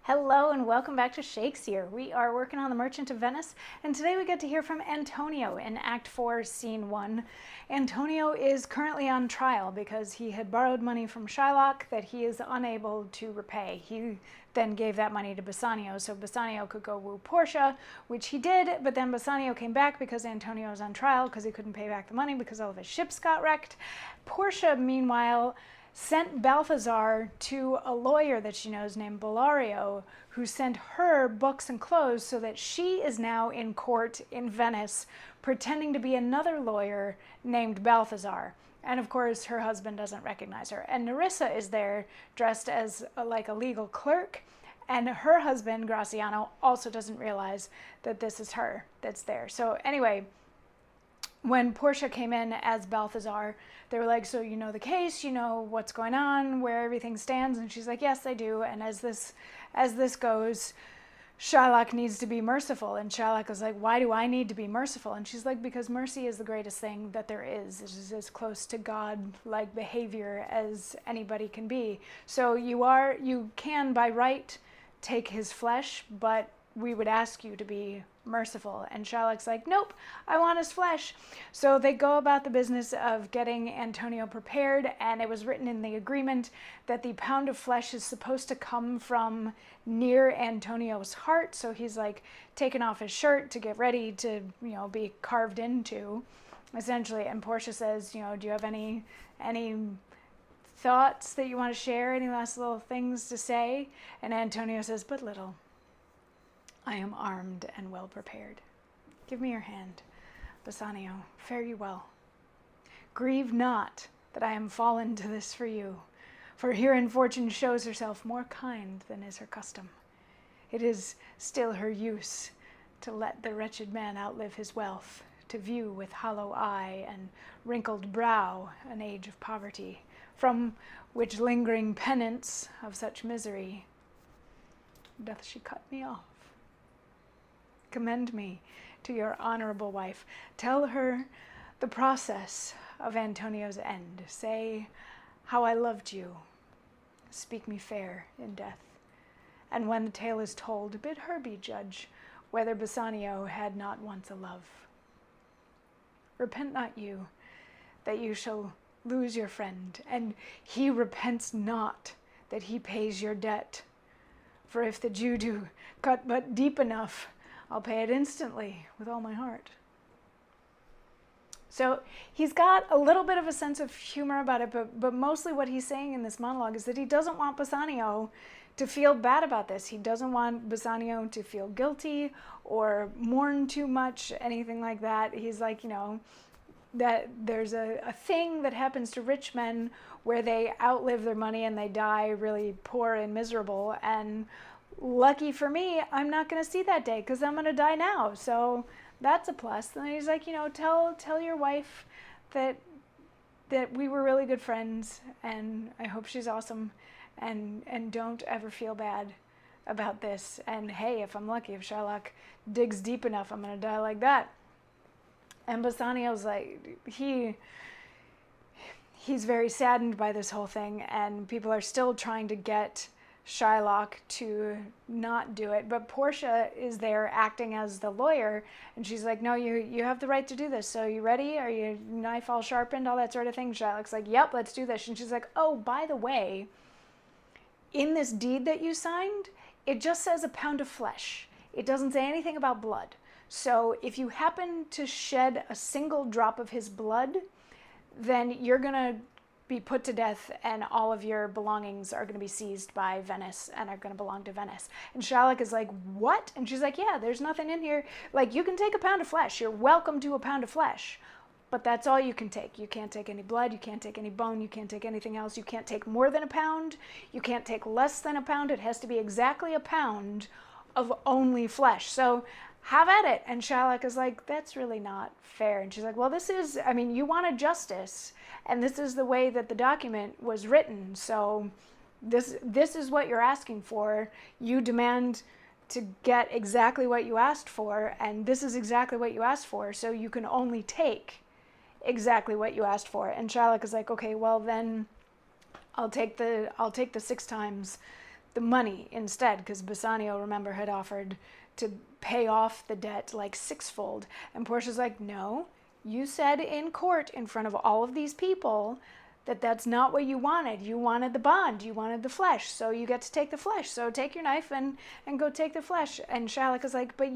Hello and welcome back to Shakesyear. We are working on The Merchant of Venice, and today we get to hear from Antonio in Act 4, Scene 1. Antonio is currently on trial because he had borrowed money from Shylock that he is unable to repay. He then gave that money to Bassanio so Bassanio could go woo Portia, which he did, but then Bassanio came back because Antonio was on trial because he couldn't pay back the money because all of his ships got wrecked. Portia, meanwhile, sent Balthazar to a lawyer that she knows named Bellario, who sent her books and clothes so that she is now in court in Venice pretending to be another lawyer named Balthazar. And of course, her husband doesn't recognize her. And Nerissa is there dressed as like a legal clerk. And her husband, Graziano, also doesn't realize that this is her that's there. So anyway, when Portia came in as Balthazar, they were like, so you know the case, you know what's going on, where everything stands? And she's like, yes, I do. And as this goes, Shylock needs to be merciful. And Shylock was like, why do I need to be merciful? And she's like, because mercy is the greatest thing that there is. It is as close to God-like behavior as anybody can be. So you can by right take his flesh, but we would ask you to be merciful. And Shylock's like, nope, I want his flesh. So they go about the business of getting Antonio prepared, and it was written in the agreement that the pound of flesh is supposed to come from near Antonio's heart. So he's like taking off his shirt to get ready to, be carved into, essentially. And Portia says, do you have any thoughts that you want to share? Any last little things to say? And Antonio says, but little. I am armed and well prepared. Give me your hand. Bassanio, fare you well. Grieve not that I am fallen to this for you, for herein fortune shows herself more kind than is her custom. It is still her use to let the wretched man outlive his wealth, to view with hollow eye and wrinkled brow an age of poverty, from which lingering penance of such misery doth she cut me off. Commend me to your honorable wife. Tell her the process of Antonio's end. Say how I loved you. Speak me fair in death. And when the tale is told, bid her be judge whether Bassanio had not once a love. Repent not you, that you shall lose your friend, and he repents not that he pays your debt. For if the Jew do cut but deep enough, I'll pay it instantly with all my heart. So he's got a little bit of a sense of humor about it, but mostly what he's saying in this monologue is that he doesn't want Bassanio to feel bad about this. He doesn't want Bassanio to feel guilty or mourn too much, anything like that. He's like, that there's a thing that happens to rich men where they outlive their money and they die really poor and miserable, and lucky for me, I'm not going to see that day because I'm going to die now. So that's a plus. And he's like, tell your wife that we were really good friends, and I hope she's awesome, and don't ever feel bad about this. And hey, if I'm lucky, if Shylock digs deep enough, I'm going to die like that. And Bassanio's like, he's very saddened by this whole thing, and people are still trying to get Shylock to not do it, but Portia is there acting as the lawyer, and she's like, no, you have the right to do this, so you ready? Are you knife all sharpened, all that sort of thing? Shylock's like, yep, let's do this. And she's like, oh, by the way, in this deed that you signed, it just says a pound of flesh. It doesn't say anything about blood. So if you happen to shed a single drop of his blood, then you're gonna be put to death, and all of your belongings are going to be seized by Venice and are going to belong to Venice. And Shylock is like, what? And she's like, yeah, there's nothing in here. Like, you can take a pound of flesh. You're welcome to a pound of flesh, but that's all you can take. You can't take any blood. You can't take any bone. You can't take anything else. You can't take more than a pound. You can't take less than a pound. It has to be exactly a pound of only flesh. So have at it. And Shylock is like, that's really not fair. And she's like, well, you wanted justice, and this is the way that the document was written. So this is what you're asking for. You demand to get exactly what you asked for, and this is exactly what you asked for. So you can only take exactly what you asked for. And Shylock is like, okay, well then I'll take the 6 times the money instead, because Bassanio, remember, had offered to pay off the debt like sixfold. And Portia's like, no, you said in court in front of all of these people that that's not what you wanted. You wanted the bond, you wanted the flesh, so you get to take the flesh. So take your knife and go take the flesh. And Shylock is like, but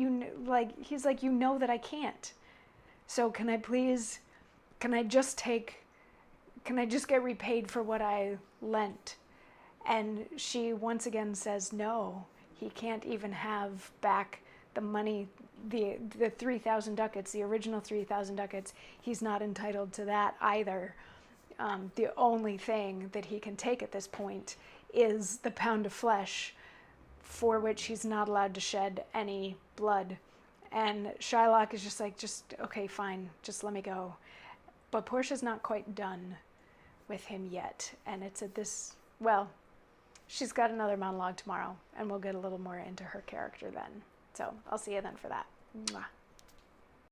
he's like, you know that I can't. So can I just get repaid for what I lent? And she once again says, no, he can't even have back the money, the 3,000 ducats, the original 3,000 ducats. He's not entitled to that either. The only thing that he can take at this point is the pound of flesh, for which he's not allowed to shed any blood. And Shylock is just like, okay, fine, just let me go. But Portia's not quite done with him yet. And it's at this, well, she's got another monologue tomorrow, and we'll get a little more into her character then. So I'll see you then for that. Mwah.